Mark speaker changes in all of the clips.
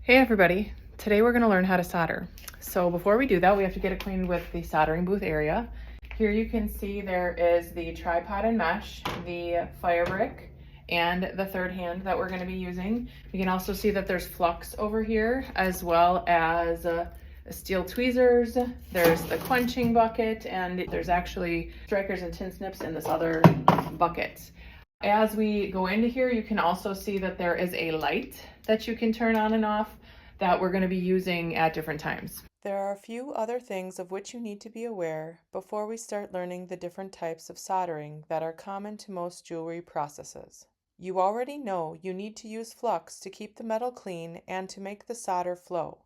Speaker 1: Hey everybody, today we're going to learn how to solder. So before we do that, we have to get acquainted with the soldering booth area. Here you can see there is the tripod and mesh, the fire brick, and the third hand that we're going to be using. We can also see that there's flux over here, as well as steel tweezers, there's the quenching bucket, and there's actually strikers and tin snips in this other bucket. As we go into here, you can also see that there is a light that you can turn on and off that we're going to be using at different times. There are a few other things of which you need to be aware before we start learning the different types of soldering that are common to most jewelry processes. You already know you need to use flux to keep the metal clean and to make the solder flow.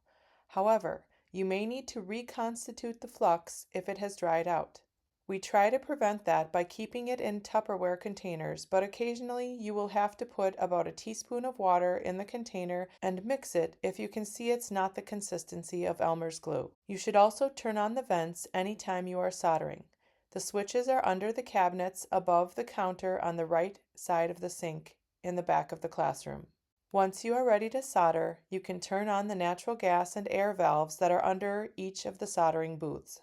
Speaker 1: However, you may need to reconstitute the flux if it has dried out. We try to prevent that by keeping it in Tupperware containers, but occasionally you will have to put about a teaspoon of water in the container and mix it if you can see it's not the consistency of Elmer's glue. You should also turn on the vents anytime you are soldering. The switches are under the cabinets above the counter on the right side of the sink in the back of the classroom. Once you are ready to solder, you can turn on the natural gas and air valves that are under each of the soldering booths.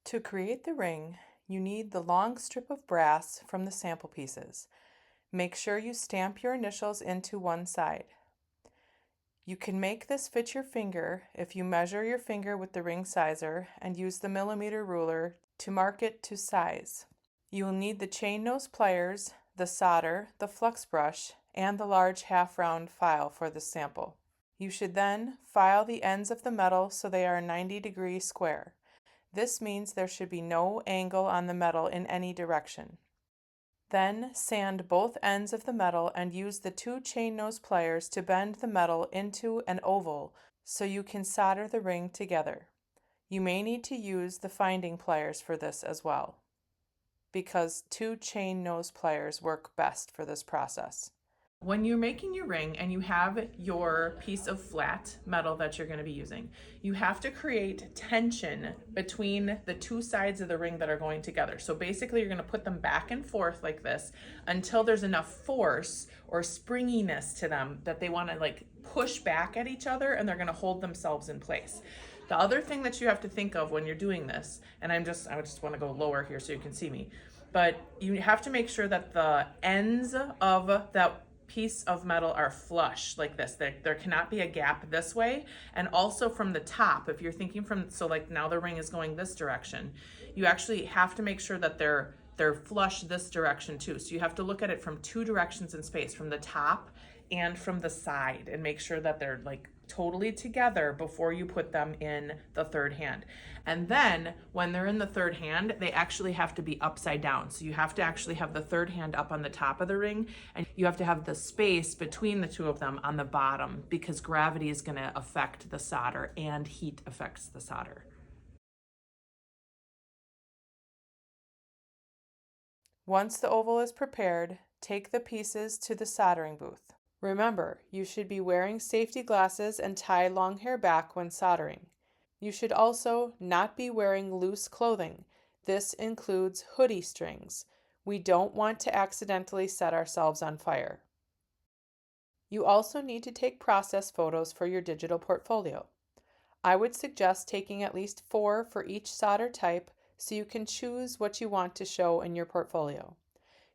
Speaker 1: To create the ring, you need the long strip of brass from the sample pieces. Make sure you stamp your initials into one side. You can make this fit your finger if you measure your finger with the ring sizer and use the millimeter ruler to mark it to size. You will need the chain nose pliers, the solder, the flux brush, and the large half-round file for the sample. You should then file the ends of the metal so they are 90-degree square. This means there should be no angle on the metal in any direction. Then sand both ends of the metal and use the two chain nose pliers to bend the metal into an oval so you can solder the ring together. You may need to use the finding pliers for this as well, because two chain nose pliers work best for this process. When you're making your ring and you have your piece of flat metal that you're going to be using, you have to create tension between the two sides of the ring that are going together. So basically you're going to put them back and forth like this until there's enough force or springiness to them that they want to like push back at each other and they're going to hold themselves in place. The other thing that you have to think of when you're doing this, and I just want to go lower here so you can see me, but you have to make sure that the ends of that piece of metal are flush like this. There cannot be a gap this way. And also from the top, if you're thinking from, so like now the ring is going this direction, you actually have to make sure that they're flush this direction too. So you have to look at it from two directions in space, from the top and from the side, and make sure that they're like totally together before you put them in the third hand. And then when they're in the third hand, they actually have to be upside down. So you have to actually have the third hand up on the top of the ring, and you have to have the space between the two of them on the bottom, because gravity is going to affect the solder and heat affects the solder. Once the oval is prepared, take the pieces to the soldering booth. Remember, you should be wearing safety glasses and tie long hair back when soldering. You should also not be wearing loose clothing. This includes hoodie strings. We don't want to accidentally set ourselves on fire. You also need to take process photos for your digital portfolio. I would suggest taking at least 4 for each solder type so you can choose what you want to show in your portfolio.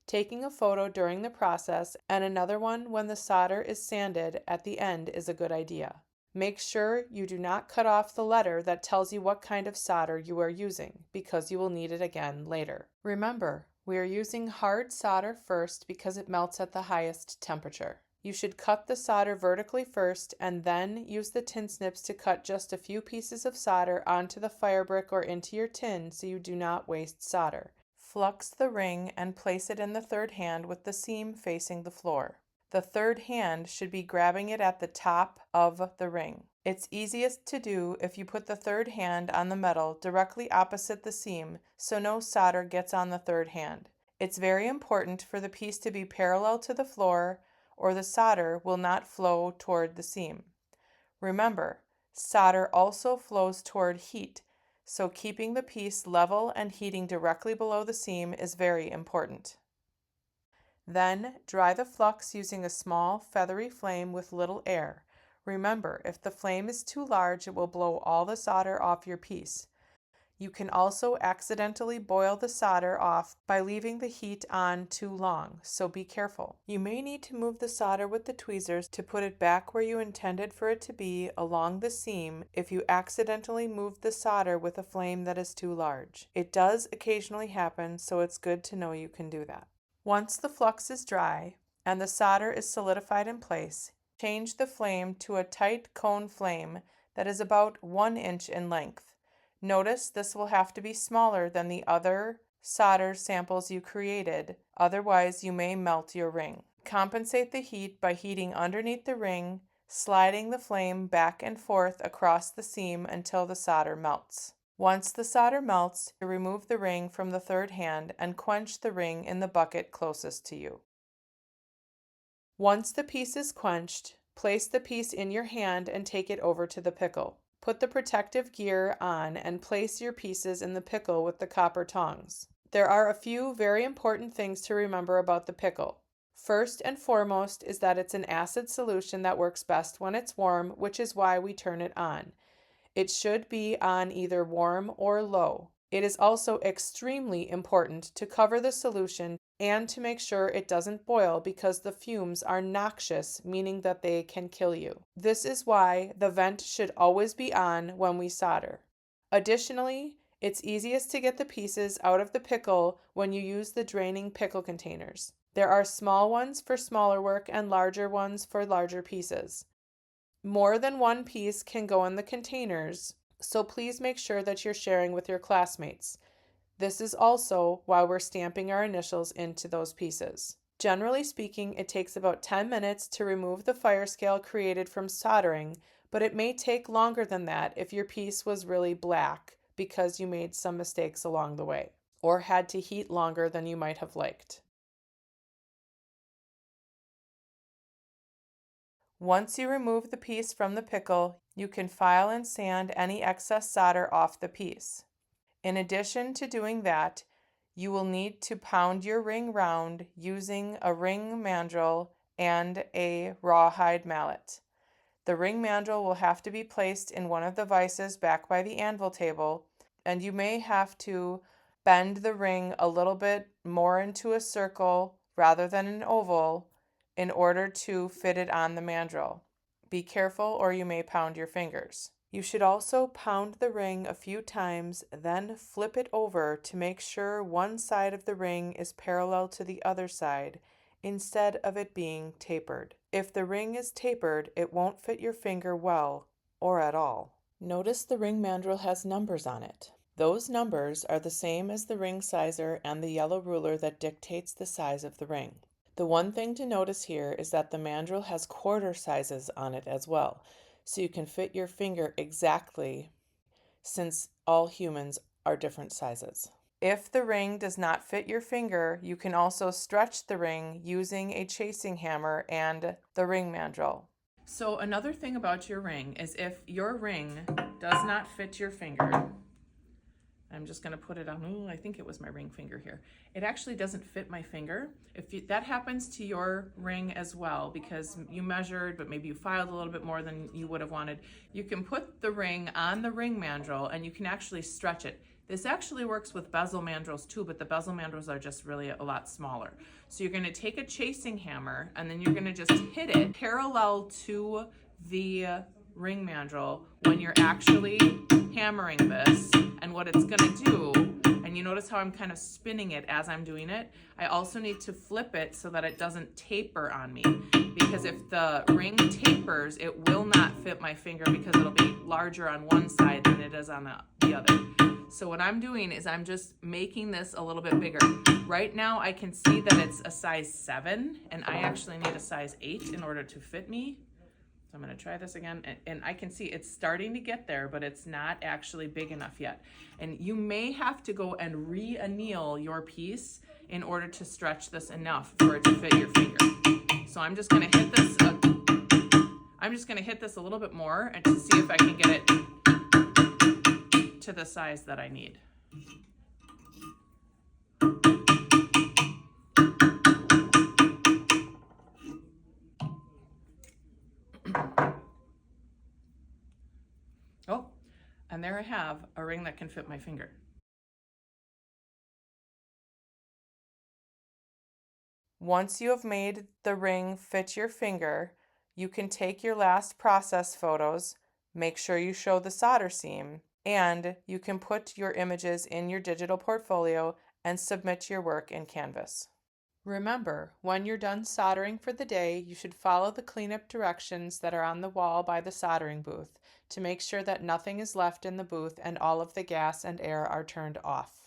Speaker 1: Taking a photo during the process and another one when the solder is sanded at the end is a good idea. Make sure you do not cut off the letter that tells you what kind of solder you are using, because you will need it again later. Remember, we are using hard solder first because it melts at the highest temperature. You should cut the solder vertically first and then use the tin snips to cut just a few pieces of solder onto the fire brick or into your tin so you do not waste solder. Flux the ring and place it in the third hand with the seam facing the floor. The third hand should be grabbing it at the top of the ring. It's easiest to do if you put the third hand on the metal directly opposite the seam so no solder gets on the third hand. It's very important for the piece to be parallel to the floor or the solder will not flow toward the seam. Remember, solder also flows toward heat, so keeping the piece level and heating directly below the seam is very important. Then dry the flux using a small feathery flame with little air. Remember, if the flame is too large, it will blow all the solder off your piece. You can also accidentally boil the solder off by leaving the heat on too long, so be careful. You may need to move the solder with the tweezers to put it back where you intended for it to be along the seam if you accidentally moved the solder with a flame that is too large. It does occasionally happen, so it's good to know you can do that. Once the flux is dry and the solder is solidified in place, change the flame to a tight cone flame that is about 1 inch in length. Notice this will have to be smaller than the other solder samples you created, otherwise you may melt your ring. Compensate the heat by heating underneath the ring, sliding the flame back and forth across the seam until the solder melts. Once the solder melts, remove the ring from the third hand and quench the ring in the bucket closest to you. Once the piece is quenched, place the piece in your hand and take it over to the pickle. Put the protective gear on and place your pieces in the pickle with the copper tongs. There are a few very important things to remember about the pickle. First and foremost is that it's an acid solution that works best when it's warm, which is why we turn it on. It should be on either warm or low. It is also extremely important to cover the solution and to make sure it doesn't boil because the fumes are noxious, meaning that they can kill you. This is why the vent should always be on when we solder. Additionally, it's easiest to get the pieces out of the pickle when you use the draining pickle containers. There are small ones for smaller work and larger ones for larger pieces. More than one piece can go in the containers, so please make sure that you're sharing with your classmates. This is also why we're stamping our initials into those pieces. Generally speaking, it takes about 10 minutes to remove the fire scale created from soldering, but it may take longer than that if your piece was really black because you made some mistakes along the way or had to heat longer than you might have liked. Once you remove the piece from the pickle, you can file and sand any excess solder off the piece. In addition to doing that, you will need to pound your ring round using a ring mandrel and a rawhide mallet. The ring mandrel will have to be placed in one of the vices back by the anvil table, and you may have to bend the ring a little bit more into a circle rather than an oval in order to fit it on the mandrel. Be careful or you may pound your fingers. You should also pound the ring a few times, then flip it over to make sure one side of the ring is parallel to the other side instead of it being tapered. If the ring is tapered, it won't fit your finger well or at all. Notice the ring mandrel has numbers on it. Those numbers are the same as the ring sizer and the yellow ruler that dictates the size of the ring. The one thing to notice here is that the mandrel has quarter sizes on it as well, so you can fit your finger exactly since all humans are different sizes. If the ring does not fit your finger, you can also stretch the ring using a chasing hammer and the ring mandrel. So another thing about your ring is if your ring does not fit your finger, I'm just going to put it on, I think it was my ring finger here. It actually doesn't fit my finger. That happens to your ring as well because you measured, but maybe you filed a little bit more than you would have wanted. You can put the ring on the ring mandrel and you can actually stretch it. This actually works with bezel mandrels too, but the bezel mandrels are just really a lot smaller. So you're going to take a chasing hammer and then you're going to just hit it parallel to the ring mandrel when you're actually hammering this. And what it's going to do, and you notice how I'm kind of spinning it as I'm doing it, I also need to flip it so that it doesn't taper on me, because if the ring tapers, it will not fit my finger because it'll be larger on one side than it is on the other. So what I'm doing is I'm just making this a little bit bigger. Right now I can see that it's a size 7 and I actually need a size 8 in order to fit me. So I'm going to try this again, and I can see it's starting to get there, but it's not actually big enough yet. And you may have to go and re-anneal your piece in order to stretch this enough for it to fit your finger. So I'm just going to hit this. I'm just going to hit this a little bit more and to see if I can get it to the size that I need. there I have a ring that can fit my finger. Once you have made the ring fit your finger, you can take your last process photos, make sure you show the solder seam, and you can put your images in your digital portfolio and submit your work in Canvas. Remember, when you're done soldering for the day, you should follow the cleanup directions that are on the wall by the soldering booth to make sure that nothing is left in the booth and all of the gas and air are turned off.